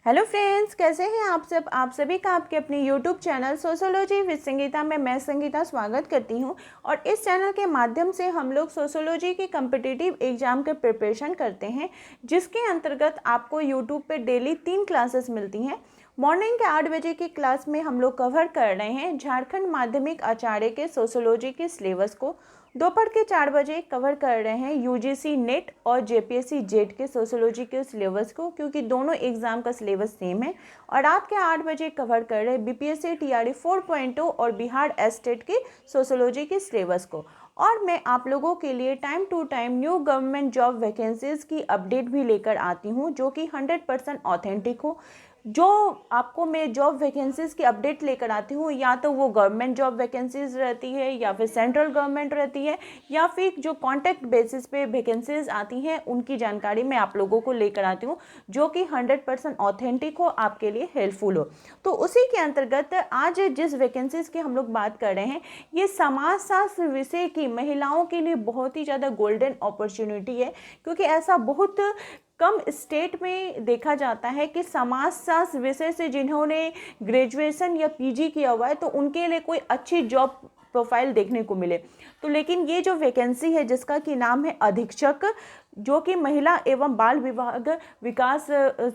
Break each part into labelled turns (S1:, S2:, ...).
S1: Hello friends, कैसे हैं आप सब। आप सभी का आपके अपने YouTube channel sociology with Sangeeta में मैं संगीता स्वागत करती हूं। और इस चैनल के माध्यम से हम लोग सोशियोलॉजी के कम्पिटिटिव एग्जाम के प्रिपरेशन करते हैं, जिसके अंतर्गत आपको यूट्यूब पे डेली 3 क्लासेस मिलती हैं। मॉर्निंग के 8 बजे की क्लास में हम लोग कवर कर रहे हैं झारखंड माध्यमिक आचार्य के सोशियोलॉजी के सिलेबस को। दोपहर के 4 बजे कवर कर रहे हैं यूजीसी नेट और जेपीएससी जेट के सोशियोलॉजी के सिलेबस को, क्योंकि दोनों एग्जाम का सिलेबस सेम है। और रात के 8 बजे कवर कर रहे हैं बीपीएससी टीआरई 4.0 और बिहार एस्टेट के सोशियोलॉजी के सिलेबस को। और मैं आप लोगों के लिए time to time new government job vacancies की अपडेट भी लेकर आती हूँ, जो कि 100% ऑथेंटिक हो। जो आपको मैं जॉब वैकेंसीज़ की अपडेट लेकर आती हूँ, या तो वो गवर्नमेंट जॉब वैकेंसीज़ रहती है, या फिर सेंट्रल गवर्नमेंट रहती है, या फिर जो कॉन्ट्रैक्ट बेसिस पे वैकेंसीज़ आती हैं उनकी जानकारी मैं आप लोगों को लेकर आती हूँ, जो कि 100% ऑथेंटिक हो, आपके लिए हेल्पफुल हो। तो उसी के अंतर्गत आज जिस वैकेंसीज़ की हम लोग बात कर रहे हैं, ये समाजशास्त्र विषय की महिलाओं के लिए बहुत ही ज़्यादा गोल्डन अपॉर्चुनिटी है, क्योंकि ऐसा बहुत कम स्टेट में देखा जाता है कि समाजशास्त्र विषय से जिन्होंने ग्रेजुएशन या पीजी किया हुआ है तो उनके लिए कोई अच्छी जॉब प्रोफाइल देखने को मिले। तो लेकिन ये जो वैकेंसी है जिसका कि नाम है अधीक्षक, जो कि महिला एवं बाल विभाग विकास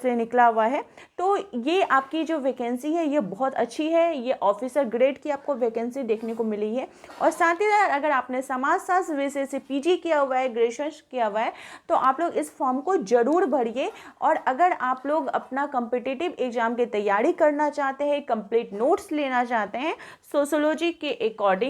S1: से निकला हुआ है, तो ये आपकी जो वैकेंसी है ये बहुत अच्छी है। ये ऑफिसर ग्रेड की आपको वैकेंसी देखने को मिली है। और साथ ही साथ अगर आपने समाजशास्त्र विषय से पीजी किया हुआ है, ग्रेजुएशन किया हुआ है, तो आप लोग इस फॉर्म को ज़रूर भरिए। और अगर आप लोग अपना कम्पिटिटिव एग्जाम की तैयारी करना चाहते हैं, कंप्लीट नोट्स लेना चाहते हैं सोशियोलॉजी के अकॉर्डिंग,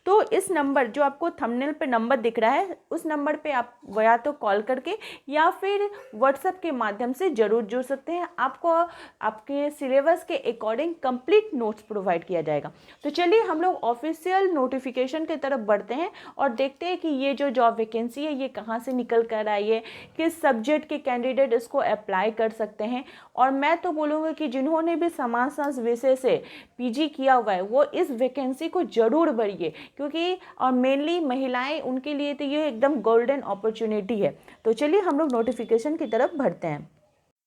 S1: तो इस नंबर जो आपको थंबनेल पे नंबर दिख रहा है, उस नंबर पे आप या तो कॉल करके या फिर व्हाट्सएप के माध्यम से जरूर जुड़ सकते हैं। आपको आपके सिलेबस के अकॉर्डिंग कंप्लीट नोट्स प्रोवाइड किया जाएगा। तो चलिए हम लोग ऑफिशियल नोटिफिकेशन की तरफ बढ़ते हैं और देखते हैं कि ये जो जॉब वैकेंसी है ये कहाँ से निकल कर आई है, किस सब्जेक्ट के कैंडिडेट इसको अप्लाई कर सकते हैं। और मैं तो बोलूँगी कि जिन्होंने भी समाजशास्त्र विषय से पीजी किया हुआ है वो इस वैकेंसी को जरूर भरिए, क्योंकि और मेनली महिलाएं, उनके लिए तो ये एकदम गोल्डन अपॉर्चुनिटी है। तो चलिए हम लोग नोटिफिकेशन की तरफ बढ़ते हैं।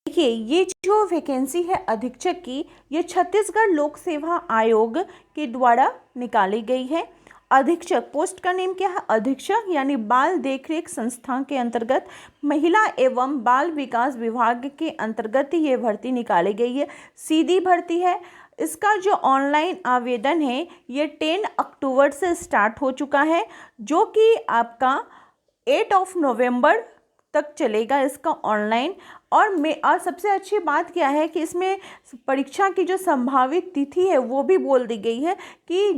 S1: देखिए, ये जो वैकेंसी है अधीक्षक की, ये छत्तीसगढ़ लोक सेवा आयोग के द्वारा निकाली गई है। अधीक्षक पोस्ट का नेम क्या है? अधीक्षक, यानी बाल देखरेख संस्था के अंतर्गत महिला एवं बाल विकास विभाग के अंतर्गत ये भर्ती निकाली गई है। सीधी भर्ती है। इसका जो ऑनलाइन आवेदन है ये 10 अक्टूबर से स्टार्ट हो चुका है, जो कि आपका 8 नवंबर तक चलेगा इसका ऑनलाइन। और सबसे अच्छी बात क्या है कि इसमें परीक्षा की जो संभावित तिथि है वो भी बोल दी गई है कि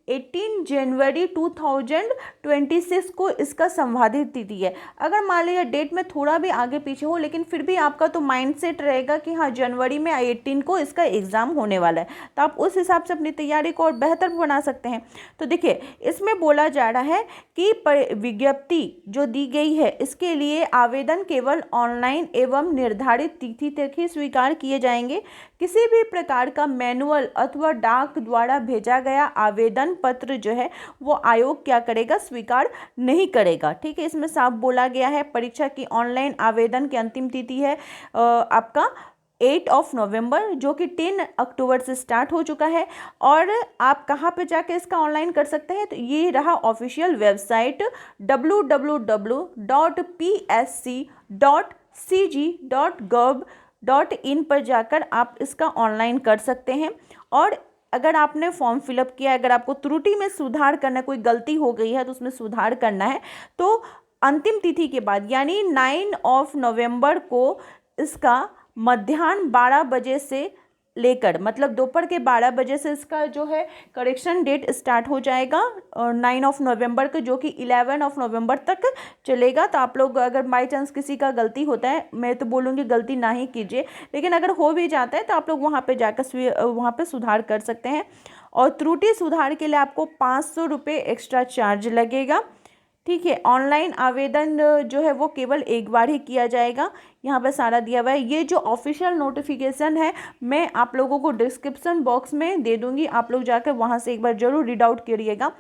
S1: 18 जनवरी 2026 को इसका संभावित तिथि है। अगर मान लीजिए डेट में थोड़ा भी आगे पीछे हो, लेकिन फिर भी आपका तो माइंडसेट रहेगा कि हाँ जनवरी में 18 को इसका एग्ज़ाम होने वाला है, तो आप उस हिसाब से अपनी तैयारी को और बेहतर बना सकते हैं। तो देखिए, इसमें बोला जा रहा है कि विज्ञप्ति जो दी गई है इसके लिए आवेदन केवल ऑनलाइन एवं निर्धारित तिथि तक ही स्वीकार किए जाएंगे। किसी भी प्रकार का मैनुअल अथवा डाक द्वारा भेजा गया आवेदन पत्र जो है वो आयोग क्या करेगा? स्वीकार नहीं करेगा। ठीक है, इसमें साफ बोला गया है। परीक्षा की ऑनलाइन आवेदन की अंतिम तिथि है आपका 8 नवंबर, जो कि 10 अक्टूबर से स्टार्ट हो चुका है। और आप कहाँ पे जाके इसका ऑनलाइन कर सकते हैं? तो ये रहा ऑफिशियल वेबसाइट www.psc.cg.gov.in पर जाकर आप इसका ऑनलाइन कर सकते हैं। और अगर आपने फॉर्म फिलअप किया, अगर आपको त्रुटि में सुधार करना, कोई गलती हो गई है तो उसमें सुधार करना है, तो अंतिम तिथि के बाद यानी 9 नवंबर को इसका मध्याह्न 12 बजे से लेकर, मतलब दोपहर के 12 बजे से इसका जो है करेक्शन डेट स्टार्ट हो जाएगा 9 नवंबर को, जो कि 11 नवंबर तक चलेगा। तो आप लोग अगर बाई चांस किसी का गलती होता है, मैं तो बोलूँगी गलती ना ही कीजिए, लेकिन अगर हो भी जाता है तो आप लोग वहाँ पे जाकर वहाँ पे सुधार कर सकते हैं। और त्रुटि सुधार के लिए आपको 500 रुपये एक्स्ट्रा चार्ज लगेगा। ठीक है, ऑनलाइन आवेदन जो है वो केवल एक बार ही किया जाएगा। यहाँ पे सारा दिया हुआ है। ये जो ऑफिशियल नोटिफिकेशन है मैं आप लोगों को डिस्क्रिप्शन बॉक्स में दे दूँगी, आप लोग जाकर वहाँ से एक बार ज़रूर रीड आउट करिएगा।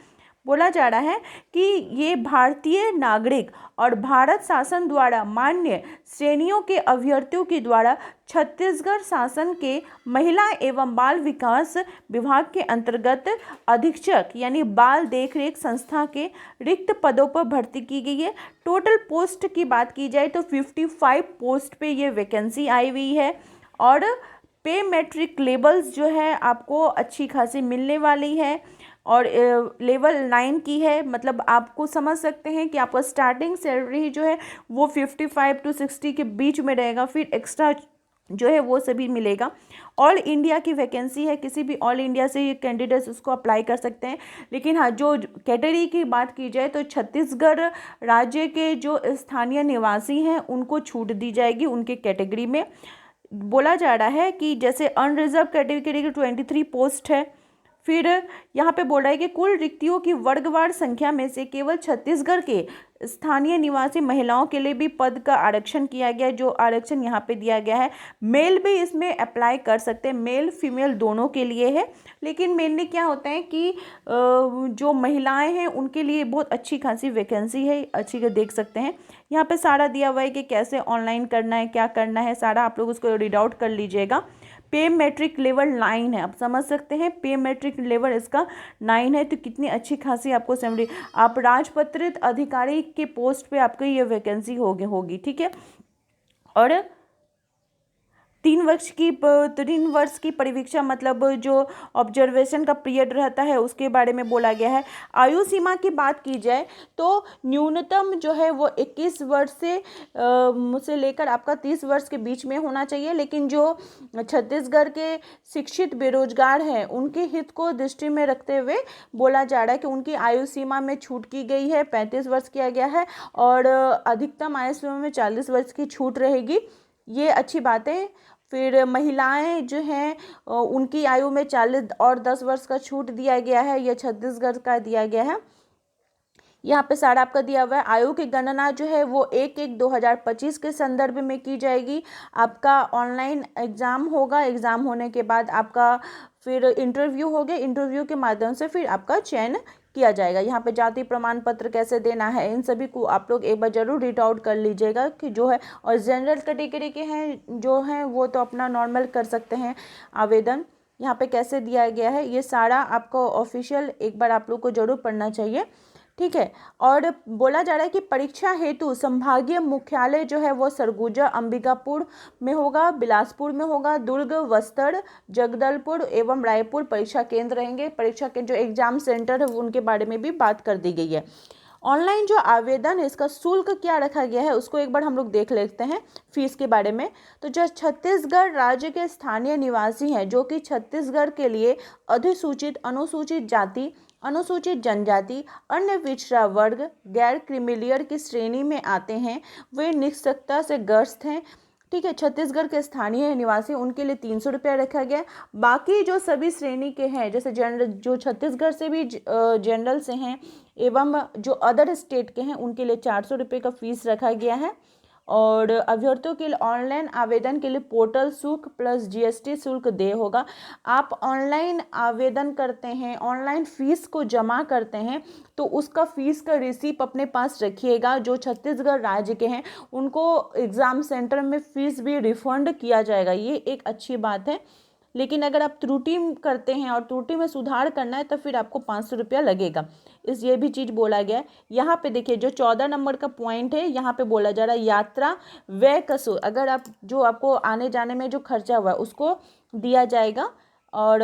S1: बोला जा रहा है कि ये भारतीय नागरिक और भारत शासन द्वारा मान्य श्रेणियों के अभ्यर्थियों के द्वारा छत्तीसगढ़ शासन के महिला एवं बाल विकास विभाग के अंतर्गत अधीक्षक यानी बाल देखरेख संस्था के रिक्त पदों पर भर्ती की गई है। टोटल पोस्ट की बात की जाए तो 55 पोस्ट पे ये वैकेंसी आई हुई है और पे मैट्रिक लेवल्स जो है आपको अच्छी खासी मिलने वाली है और लेवल 9 की है। मतलब आपको समझ सकते हैं कि आपका स्टार्टिंग सैलरी जो है वो 55 to 60 के बीच में रहेगा, फिर एक्स्ट्रा जो है वो सभी मिलेगा। ऑल इंडिया की वैकेंसी है, किसी भी ऑल इंडिया से ये कैंडिडेट्स उसको अप्लाई कर सकते हैं। लेकिन हाँ, जो कैटेगरी की बात की जाए तो छत्तीसगढ़ राज्य के जो स्थानीय निवासी हैं उनको छूट दी जाएगी उनके कैटेगरी में। बोला जा रहा है कि जैसे अनरिजर्व कैटेगरी की 23 पोस्ट है। फिर यहाँ पे बोल रहा है कि कुल रिक्तियों की वर्गवार संख्या में से केवल छत्तीसगढ़ के स्थानीय निवासी महिलाओं के लिए भी पद का आरक्षण किया गया है, जो आरक्षण यहाँ पे दिया गया है। मेल भी इसमें अप्लाई कर सकते हैं, मेल फीमेल दोनों के लिए है। लेकिन मेनली क्या होता है कि जो महिलाएं हैं उनके लिए बहुत अच्छी खासी वैकेंसी है, अच्छी के देख सकते हैं। यहाँ पे सारा दिया हुआ है कि कैसे ऑनलाइन करना है, क्या करना है, सारा आप लोग उसको रीड आउट कर लीजिएगा। पे मैट्रिक लेवल 9 है, आप समझ सकते हैं पे मैट्रिक लेवल इसका 9 है, तो कितनी अच्छी खासी आपको सैलरी। आप राजपत्रित अधिकारी के पोस्ट पे आपको ये वैकेंसी होगी, ठीक है। और 3 वर्ष की परिवीक्षा मतलब जो ऑब्जर्वेशन का पीरियड रहता है उसके बारे में बोला गया है। आयु सीमा की बात की जाए तो न्यूनतम जो है वो 21 वर्ष से लेकर आपका 30 वर्ष के बीच में होना चाहिए। लेकिन जो छत्तीसगढ़ के शिक्षित बेरोजगार हैं उनके हित को दृष्टि में रखते हुए बोला जा रहा है कि उनकी आयु सीमा में छूट की गई है, 35 वर्ष किया गया है और अधिकतम आयु सीमा में 40 वर्ष की छूट रहेगी। ये अच्छी बात है। फिर महिलाएं जो हैं उनकी आयु में 40 और 10 वर्ष का छूट दिया गया है, यह छत्तीसगढ़ का दिया गया है। यहाँ पे सारा आपका दिया हुआ है। आयु की गणना जो है वो 1/1/2025 के संदर्भ में की जाएगी। आपका ऑनलाइन एग्ज़ाम होगा, एग्ज़ाम होने के बाद आपका फिर इंटरव्यू होगा, इंटरव्यू के माध्यम से फिर आपका चयन किया जाएगा। यहाँ पे जाति प्रमाण पत्र कैसे देना है इन सभी को आप लोग एक बार जरूर रीड आउट कर लीजिएगा कि जो है। और जनरल कैटेगरी के हैं जो हैं वो तो अपना नॉर्मल कर सकते हैं आवेदन। यहाँ पे कैसे दिया गया है ये सारा आपको ऑफिशियल एक बार आप लोग को जरूर पढ़ना चाहिए, ठीक है। और बोला जा रहा है कि परीक्षा हेतु संभागीय मुख्यालय जो है वो सरगुजा अंबिकापुर में होगा, बिलासपुर में होगा, दुर्ग, बस्तर, जगदलपुर एवं रायपुर परीक्षा केंद्र रहेंगे। परीक्षा के जो एग्जाम सेंटर है उनके बारे में भी बात कर दी गई है। ऑनलाइन जो आवेदन है इसका शुल्क क्या रखा गया है उसको एक बार हम लोग देख लेते हैं फीस के बारे में। तो जो छत्तीसगढ़ राज्य के स्थानीय निवासी हैं जो कि छत्तीसगढ़ के लिए अधिसूचित, अनुसूचित जाति, अनुसूचित जनजाति, अन्य पिछड़ा वर्ग, गैर क्रीमिलियर की श्रेणी में आते हैं, वे निःशक्तता से ग्रस्त हैं, ठीक है। छत्तीसगढ़ के स्थानीय निवासी उनके लिए 300 रुपया रखा गया। बाकी जो सभी श्रेणी के हैं जैसे जनरल, जो छत्तीसगढ़ से भी जनरल से हैं एवं जो अदर स्टेट के हैं उनके लिए 400 रुपये का फीस रखा गया है। और अभ्यर्थियों के लिए ऑनलाइन आवेदन के लिए पोर्टल शुल्क प्लस GST शुल्क देय होगा। आप ऑनलाइन आवेदन करते हैं, ऑनलाइन फीस को जमा करते हैं तो उसका फीस का रिसीप्ट अपने पास रखिएगा। जो छत्तीसगढ़ राज्य के हैं उनको एग्ज़ाम सेंटर में फ़ीस भी रिफंड किया जाएगा, ये एक अच्छी बात है। लेकिन अगर आप त्रुटि करते हैं और त्रुटि में सुधार करना है तो फिर आपको 500 रुपया लगेगा। ये भी चीज़ बोला गया है। यहाँ पे देखिए जो 14 नंबर का पॉइंट है यहाँ पे बोला जा रहा है यात्रा व्यय कसूर, अगर आप जो आपको आने जाने में जो खर्चा हुआ है उसको दिया जाएगा और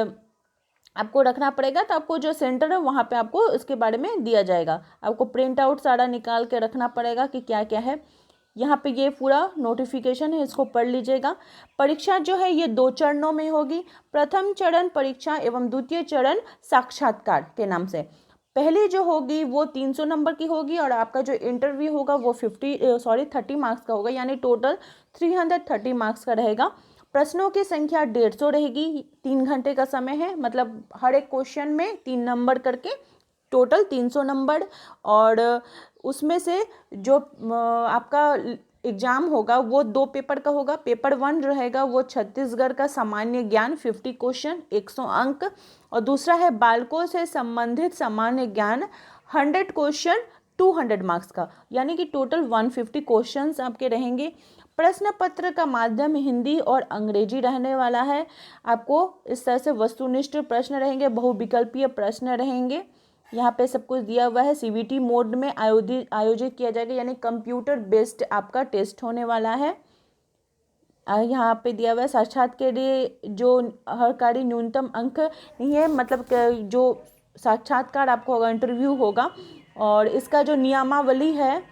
S1: आपको रखना पड़ेगा। तो आपको जो सेंटर है वहाँ पे आपको इसके बारे में दिया जाएगा। आपको प्रिंट आउट सारा निकाल के रखना पड़ेगा कि क्या क्या है। यहाँ पे ये पूरा नोटिफिकेशन है, इसको पढ़ लीजिएगा। परीक्षा जो है ये 2 चरणों में होगी। प्रथम चरण परीक्षा एवं द्वितीय चरण साक्षात्कार के नाम से। पहली जो होगी वो 300 नंबर की होगी और आपका जो इंटरव्यू होगा वो 30 मार्क्स का होगा, यानी टोटल 330 मार्क्स का रहेगा। प्रश्नों की संख्या 150 रहेगी। 3 घंटे का समय है, मतलब हर एक क्वेश्चन में 3 नंबर करके टोटल 300 नंबर। और उसमें से जो आपका एग्ज़ाम होगा वो 2 पेपर का होगा। पेपर 1 रहेगा वो छत्तीसगढ़ का सामान्य ज्ञान 50 क्वेश्चन 100 अंक, और दूसरा है बालकों से संबंधित सामान्य ज्ञान 100 क्वेश्चन 200 मार्क्स का, यानी कि टोटल 150 क्वेश्चंस आपके रहेंगे। प्रश्न पत्र का माध्यम हिंदी और अंग्रेजी रहने वाला है। आपको इस तरह से वस्तुनिष्ठ प्रश्न रहेंगे, बहुविकल्पीय प्रश्न रहेंगे। यहाँ पे सब कुछ दिया हुआ है। सीबीटी मोड में आयोजित किया जाएगा, यानी कंप्यूटर बेस्ड आपका टेस्ट होने वाला है। यहाँ पे दिया हुआ है साक्षात के लिए जो हर कार्य न्यूनतम अंक नहीं है, मतलब जो साक्षात्कार आपको होगा, इंटरव्यू होगा, और इसका जो नियमावली है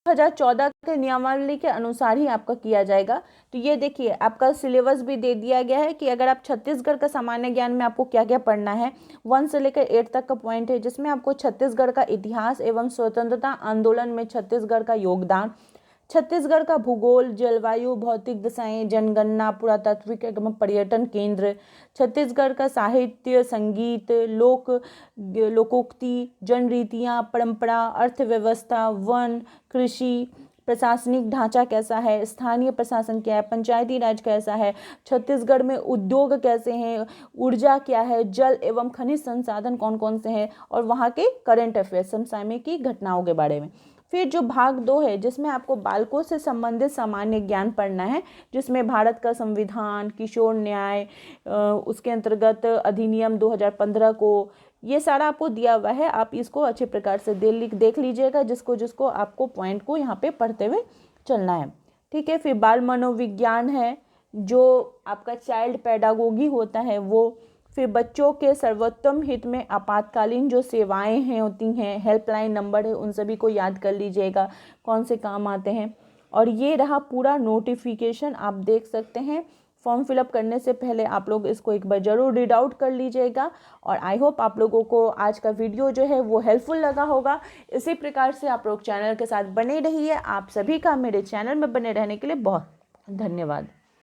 S1: 2014 के नियमावली के अनुसार ही आपका किया जाएगा। तो ये देखिए आपका सिलेबस भी दे दिया गया है कि अगर आप छत्तीसगढ़ का सामान्य ज्ञान में आपको क्या क्या पढ़ना है। 1 से लेकर 8 तक का पॉइंट है, जिसमें आपको छत्तीसगढ़ का इतिहास एवं स्वतंत्रता आंदोलन में छत्तीसगढ़ का योगदान, छत्तीसगढ़ का भूगोल, जलवायु, भौतिक दशाएं, जनगणना, पुरातात्विक एवं पर्यटन केंद्र, छत्तीसगढ़ का साहित्य, संगीत, लोकोक्ति, जनरीतियाँ, परंपरा, अर्थव्यवस्था, वन, कृषि, प्रशासनिक ढांचा कैसा है, स्थानीय प्रशासन क्या है, पंचायती राज कैसा है, छत्तीसगढ़ में उद्योग कैसे हैं, ऊर्जा क्या है, जल एवं खनिज संसाधन कौन कौन से हैं, और वहाँ के करंट अफेयर्स समसामयिक घटनाओं के बारे में। फिर जो भाग 2 है, जिसमें आपको बालकों से संबंधित सामान्य ज्ञान पढ़ना है, जिसमें भारत का संविधान, किशोर न्याय, उसके अंतर्गत अधिनियम 2015 को, ये सारा आपको दिया हुआ है। आप इसको अच्छे प्रकार से देख लीजिएगा, जिसको जिसको आपको पॉइंट को यहाँ पे पढ़ते हुए चलना है। ठीक है। फिर बाल मनोविज्ञान है, जो आपका चाइल्ड पेडागोगी होता है वो। फिर बच्चों के सर्वोत्तम हित में आपातकालीन जो सेवाएं हैं होती हैं, हेल्पलाइन नंबर है, उन सभी को याद कर लीजिएगा कौन से काम आते हैं। और ये रहा पूरा नोटिफिकेशन, आप देख सकते हैं। फॉर्म फिलअप करने से पहले आप लोग इसको एक बार ज़रूर रीड आउट कर लीजिएगा। और आई होप आप लोगों को आज का वीडियो जो है वो हेल्पफुल लगा होगा। इसी प्रकार से आप लोग चैनल के साथ बने रहिए। आप सभी का मेरे चैनल में बने रहने के लिए बहुत धन्यवाद।